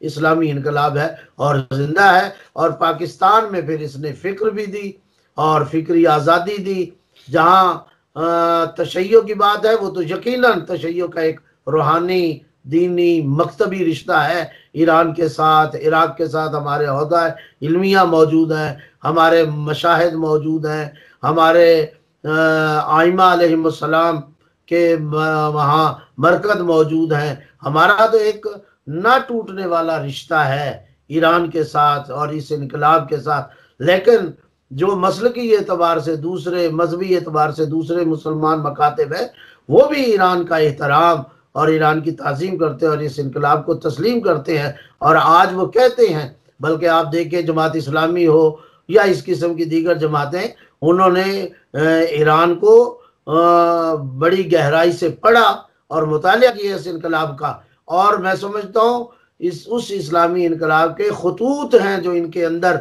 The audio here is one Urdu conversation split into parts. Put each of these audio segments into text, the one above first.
اسلامی انقلاب ہے اور زندہ ہے، اور پاکستان میں پھر اس نے فکر بھی دی اور فکری آزادی دی۔ جہاں تشیع کی بات ہے، وہ تو یقیناً تشیع کا ایک روحانی دینی مکتبی رشتہ ہے ایران کے ساتھ، عراق کے ساتھ۔ ہمارے عہدہ علمیہ موجود ہیں، ہمارے مشاہد موجود ہیں، ہمارے آئمہ علیہم السلام کے وہاں مرکز موجود ہیں۔ ہمارا تو ایک نہ ٹوٹنے والا رشتہ ہے ایران کے ساتھ اور اس انقلاب کے ساتھ۔ لیکن جو مسلکی اعتبار سے دوسرے، مذہبی اعتبار سے دوسرے مسلمان مکاتب ہیں، وہ بھی ایران کا احترام اور ایران کی تعظیم کرتے ہیں اور اس انقلاب کو تسلیم کرتے ہیں، اور آج وہ کہتے ہیں، بلکہ آپ دیکھیں جماعت اسلامی ہو یا اس قسم کی دیگر جماعتیں، انہوں نے ایران کو بڑی گہرائی سے پڑھا اور مطالعہ کیا اس انقلاب کا، اور میں سمجھتا ہوں اس اسلامی انقلاب کے خطوط ہیں جو ان کے اندر،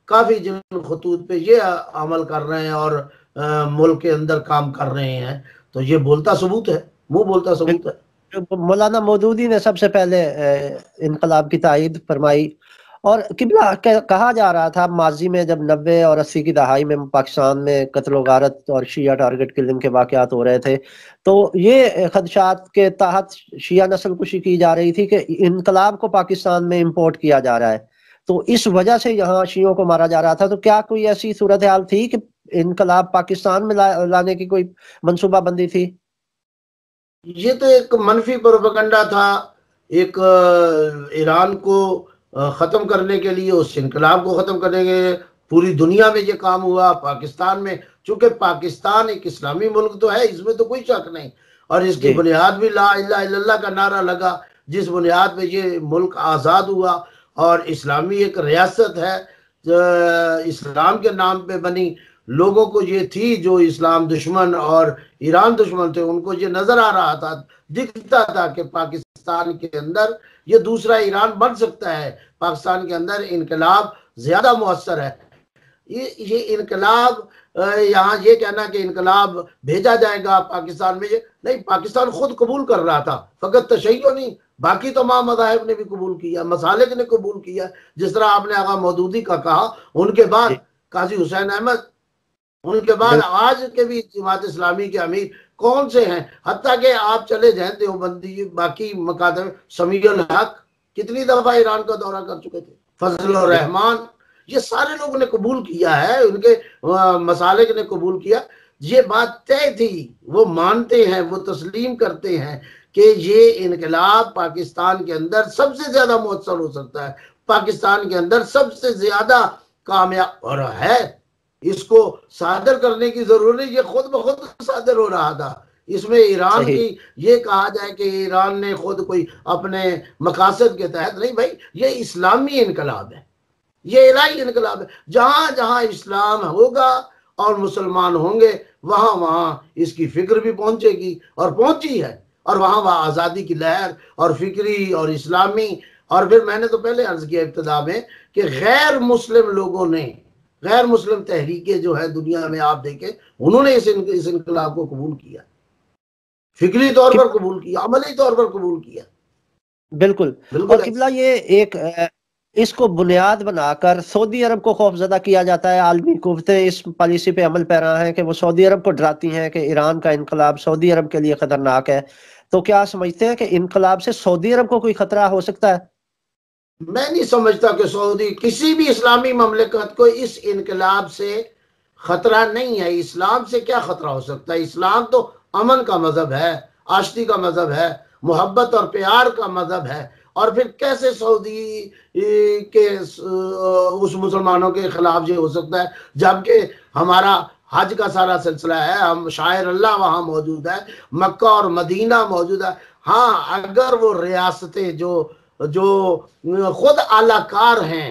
کافی جن خطوط پہ یہ عمل کر رہے ہیں اور ملک کے اندر کام کر رہے ہیں، تو یہ بولتا ثبوت ہے، منہ بولتا ثبوت ہے۔ مولانا مودودی نے سب سے پہلے انقلاب کی تائید فرمائی، اور قبلہ کہا جا رہا تھا ماضی میں جب 90 اور 80 کی دہائی میں پاکستان میں قتل و غارت اور شیعہ ٹارگٹ کلنگ کے واقعات ہو رہے تھے، تو یہ خدشات کے تحت شیعہ نسل کشی کی جا رہی تھی کہ انقلاب کو پاکستان میں امپورٹ کیا جا رہا ہے، تو اس وجہ سے یہاں شیعوں کو مارا جا رہا تھا۔ تو کیا کوئی ایسی صورتحال تھی کہ انقلاب پاکستان میں لانے کی کوئی منصوبہ بندی تھی؟ یہ تو ایک منفی پروپیگنڈا تھا، ایک ایران کو ختم کرنے کے لیے، اس انقلاب کو ختم کرنے کے لیے پوری دنیا میں یہ کام ہوا۔ پاکستان میں، چونکہ پاکستان ایک اسلامی ملک تو ہے، اس میں تو کوئی شک نہیں، اور اس کی بنیاد بھی لا الہ الا اللہ کا نعرہ لگا، جس بنیاد پہ یہ ملک آزاد ہوا، اور اسلامی ایک ریاست ہے اسلام کے نام پہ بنی۔ لوگوں کو یہ تھی، جو اسلام دشمن اور ایران دشمن تھے، ان کو یہ نظر آ رہا تھا، دکھتا تھا کہ پاکستان کے اندر یہ دوسرا ایران بن سکتا ہے، پاکستان کے اندر انقلاب زیادہ مؤثر ہے۔ یہ انقلاب، یہاں یہ کہنا کہ انقلاب بھیجا جائے گا پاکستان میں، یہ نہیں، پاکستان خود قبول کر رہا تھا، فقط تشیع نہیں، باقی تمام مذاہب نے بھی قبول کیا، مسالک نے قبول کیا، جس طرح آپ نے آغا مودودی کا کہا، ان کے بعد قاضی حسین احمد، ان کے بعد آج کے بھی جماعت اسلامی کے امیر کون سے ہیں، حتیٰ کہ آپ چلے جائیں دیوبندی، باقی مکاتب، سمیع الحق کتنی دفعہ ایران کا دورہ کر چکے تھے، فضل الرحمان، یہ سارے لوگوں نے قبول کیا ہے، ان کے مسالک نے قبول کیا۔ یہ بات طے تھی، وہ مانتے ہیں، وہ تسلیم کرتے ہیں کہ یہ انقلاب پاکستان کے اندر سب سے زیادہ مؤثر ہو سکتا ہے، پاکستان کے اندر سب سے زیادہ کامیاب اور ہے۔ اس کو صادر کرنے کی ضرورت نہیں، یہ خود بخود صادر ہو رہا تھا۔ اس میں ایران کی یہ کہا جائے کہ ایران نے خود کوئی اپنے مقاصد کے تحت نہیں، بھائی یہ اسلامی انقلاب ہے، یہ الہی انقلاب ہے۔ جہاں جہاں اسلام ہوگا اور مسلمان ہوں گے، وہاں وہاں اس کی فکر بھی پہنچے گی، اور پہنچی ہے، اور وہاں وہاں آزادی کی لہر اور فکری اور اسلامی، اور پھر میں نے تو پہلے عرض کیا ابتدا میں کہ غیر مسلم لوگوں نے، غیر مسلم تحریکیں جو ہے دنیا میں آپ دیکھیں، انہوں نے اس انقلاب کو قبول کیا، فکری طور پر قبول کیا، عملی طور پر قبول کیا۔ بالکل، اور قبلہ یہ ایک اس کو بنیاد بنا کر سعودی عرب کو خوف زدہ کیا جاتا ہے، عالمی قوتیں اس پالیسی پہ عمل پیرا ہیں کہ وہ سعودی عرب کو ڈراتی ہیں کہ ایران کا انقلاب سعودی عرب کے لیے خطرناک ہے، تو کیا سمجھتے ہیں کہ انقلاب سے سعودی عرب کو کوئی خطرہ ہو سکتا ہے؟ میں نہیں سمجھتا کہ سعودی کسی بھی اسلامی مملکت کو اس انقلاب سے خطرہ نہیں ہے۔ اسلام سے کیا خطرہ ہو سکتا ہے؟ اسلام تو امن کا مذہب ہے، آشتی کا مذہب ہے، محبت اور پیار کا مذہب ہے، اور پھر کیسے سعودی کے اس مسلمانوں کے خلاف یہ ہو سکتا ہے، جبکہ ہمارا حج کا سارا سلسلہ ہے، ہم شاعر اللہ وہاں موجود ہے، مکہ اور مدینہ موجود ہے۔ ہاں، اگر وہ ریاستیں جو خود اعلی کار ہیں،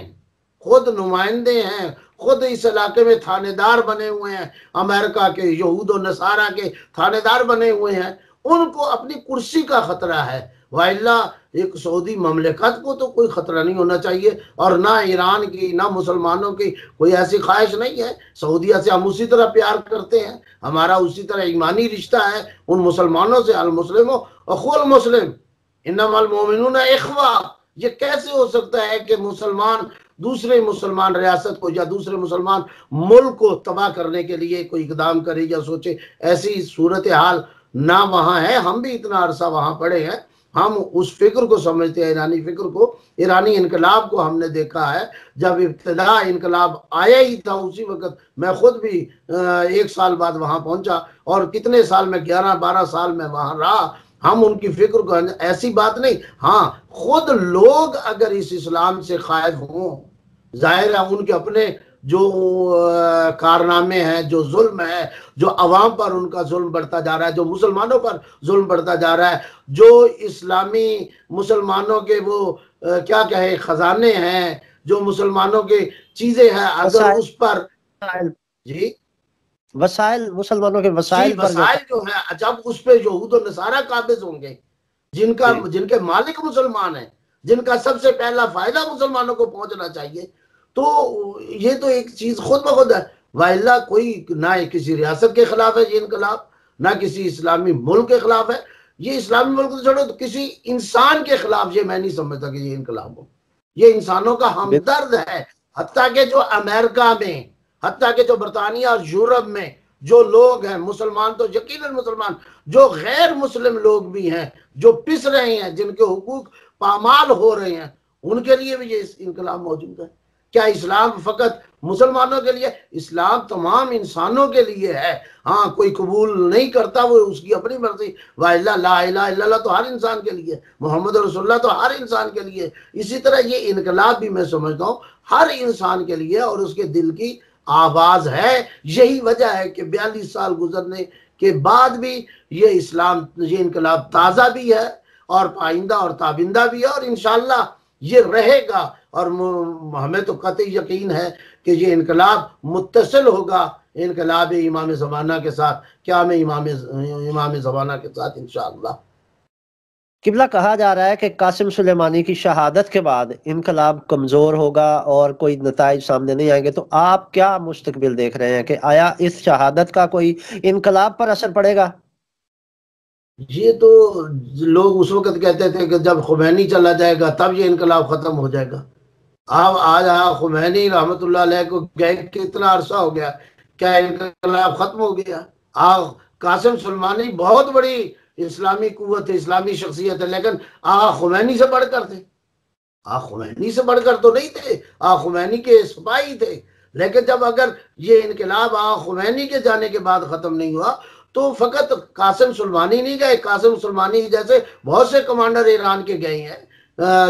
خود نمائندے ہیں، خود اس علاقے میں تھانے دار بنے ہوئے ہیں، امریکہ کے یہود و نصارہ کے تھانے دار بنے ہوئے ہیں، ان کو اپنی کرسی کا خطرہ ہے، وَإِلَّا ایک سعودی مملکت کو تو کوئی خطرہ نہیں ہونا چاہیے، اور نہ ایران کی، نہ مسلمانوں کی کوئی ایسی خواہش نہیں ہے۔ سعودیہ سے ہم اسی طرح پیار کرتے ہیں، ہمارا اسی طرح ایمانی رشتہ ہے ان مسلمانوں سے، المسلموں اخو المسلم انما المؤمنون اخوہ، یہ کیسے ہو سکتا ہے کہ مسلمان دوسرے مسلمان ریاست کو یا دوسرے مسلمان ملک کو تباہ کرنے کے لیے کوئی اقدام کرے یا سوچے؟ ایسی صورتحال نہ وہاں ہے، ہم بھی اتنا عرصہ وہاں پڑے ہیں، ہم اس فکر کو سمجھتے ہیں، ایرانی فکر کو، ایرانی انقلاب کو ہم نے دیکھا ہے۔ جب ابتدا انقلاب آیا ہی تھا اسی وقت میں خود بھی 1 سال بعد وہاں پہنچا، اور کتنے سال میں 11-12 سال میں وہاں رہا۔ ہم ان کی فکر کو، ایسی بات نہیں، ہاں خود لوگ اگر اس اسلام سے خائف ہوں، ظاہر ہے ان کے اپنے جو کارنامے ہیں، جو ظلم ہے، جو عوام پر ان کا ظلم بڑھتا جا رہا ہے، جو مسلمانوں پر ظلم بڑھتا جا رہا ہے، جو اسلامی مسلمانوں کے وہ کیا کہے خزانے ہیں، جو مسلمانوں کے چیزیں ہیں، اگر وسائل اس پر جی وسائل مسلمانوں کے جی وسائل پر جو وسائل جو ہیں، جب اس پہ یہود و نصارہ قابض ہوں گے، جن کے مالک مسلمان ہیں، جن کا سب سے پہلا فائدہ مسلمانوں کو پہنچنا چاہیے، تو یہ تو ایک چیز خود بخود ہے۔ وَإِلَّا کوئی نہ کسی ریاست کے خلاف ہے یہ انقلاب، نہ کسی اسلامی ملک کے خلاف ہے۔ یہ اسلامی ملک تو چھوڑو، تو کسی انسان کے خلاف یہ میں نہیں سمجھتا کہ یہ انقلاب ہو۔ یہ انسانوں کا ہمدرد ہے۔ حتیٰ کہ جو امریکہ میں، حتیٰ کہ جو برطانیہ اور یورپ میں جو لوگ ہیں، مسلمان تو یقیناً مسلمان، جو غیر مسلم لوگ بھی ہیں، جو پس رہے ہیں، جن کے حقوق پامال ہو رہے ہیں، ان کے لیے بھی یہ انقلاب موجود ہے۔ کیا اسلام فقط مسلمانوں کے لیے؟ اسلام تمام انسانوں کے لیے ہے۔ ہاں کوئی قبول نہیں کرتا، وہ اس کی اپنی مرضی۔ وَإِلَّا لا الہ الا اللہ تو ہر انسان کے لیے، محمد رسول اللہ تو ہر انسان کے لیے۔ اسی طرح یہ انقلاب بھی میں سمجھتا ہوں ہر انسان کے لیے، اور اس کے دل کی آواز ہے۔ یہی وجہ ہے کہ 42 سال گزرنے کے بعد بھی یہ انقلاب تازہ بھی ہے، اور پائندہ اور تابندہ بھی ہے، اور انشاءاللہ یہ رہے گا۔ اور ہمیں تو قطعی یقین ہے کہ یہ انقلاب متصل ہوگا انقلاب امام زمانہ کے ساتھ، کیا میں امام زمانہ کے ساتھ انشاءاللہ۔ قبلہ کہا جا رہا ہے کہ قاسم سلیمانی کی شہادت کے بعد انقلاب کمزور ہوگا اور کوئی نتائج سامنے نہیں آئیں گے، تو آپ کیا مستقبل دیکھ رہے ہیں کہ آیا اس شہادت کا کوئی انقلاب پر اثر پڑے گا؟ یہ تو لوگ اس وقت کہتے تھے کہ جب خمینی چلا جائے گا تب یہ انقلاب ختم ہو جائے گا۔ اب آج خمینی رحمت اللہ علیہ کو گئے کتنا عرصہ ہو گیا، کیا انقلاب ختم ہو گیا؟ قاسم سلیمانی بہت بڑی اسلامی قوت ہے، اسلامی شخصیت ہے، لیکن خمینی سے بڑھ کر تھے۔ خمینی سے بڑھ کر تو نہیں تھے، خمینی کے سپاہی تھے، لیکن جب اگر یہ انقلاب خمینی کے جانے کے بعد ختم نہیں ہوا تو فقط قاسم سلیمانی نہیں گئے، قاسم سلیمانی جیسے بہت سے کمانڈر ایران کے گئے ہیں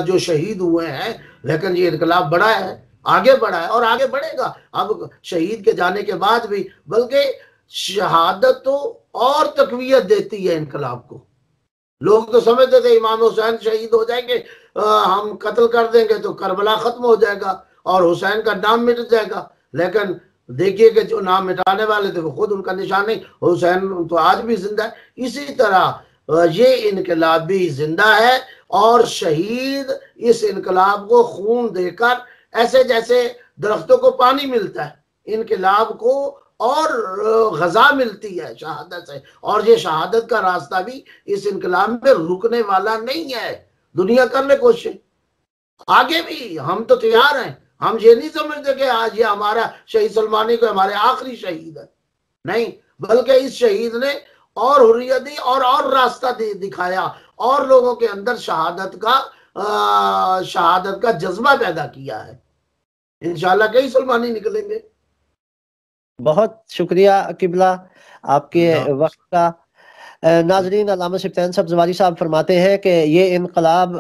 جو شہید ہوئے ہیں، لیکن یہ انقلاب بڑھا ہے، آگے بڑھا ہے اور آگے بڑھے گا۔ اب شہید کے جانے کے بعد بھی، بلکہ شہادت تو اور تقویت دیتی ہے انقلاب کو۔ لوگ تو سمجھتے تھے امام حسین شہید ہو جائیں گے، ہم قتل کر دیں گے تو کربلا ختم ہو جائے گا اور حسین کا نام مٹ جائے گا، لیکن دیکھیے کہ جو نام مٹانے والے تھے وہ خود ان کا نشان نہیں، حسین تو آج بھی زندہ ہے۔ اسی طرح یہ انقلاب بھی زندہ ہے، اور شہید اس انقلاب کو خون دے کر، ایسے جیسے درختوں کو پانی ملتا ہے، انقلاب کو اور غذا ملتی ہے شہادت سے، اور یہ شہادت کا راستہ بھی اس انقلاب میں رکنے والا نہیں ہے۔ دنیا کر لے کوشش، آگے بھی ہم تو تیار ہیں۔ ہم یہ نہیں سمجھتے کہ آج یہ ہمارا شہید سلیمانی کو ہمارے آخری شہید ہے، نہیں، بلکہ اس شہید نے اور حریت دی اور راستہ دکھایا، اور لوگوں کے اندر شہادت کا جذبہ پیدا کیا ہے۔ انشاءاللہ کئی سلمانی نکلیں گے۔ بہت شکریہ قبلہ آپ کے وقت کا۔ ناظرین، علامہ سبطین صاحب زواری صاحب فرماتے ہیں کہ یہ انقلاب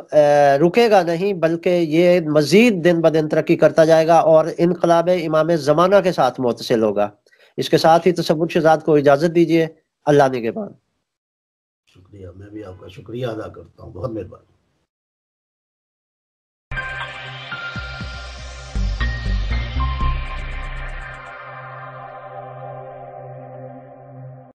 رکے گا نہیں، بلکہ یہ مزید دن بدن ترقی کرتا جائے گا اور انقلاب امام زمانہ کے ساتھ متصل ہوگا۔ اس کے ساتھ ہی تصور شہزاد کو اجازت دیجیے۔ اللہ نگہبان۔ شکریہ، میں بھی آپ کا شکریہ ادا کرتا ہوں، بہت مہربانی۔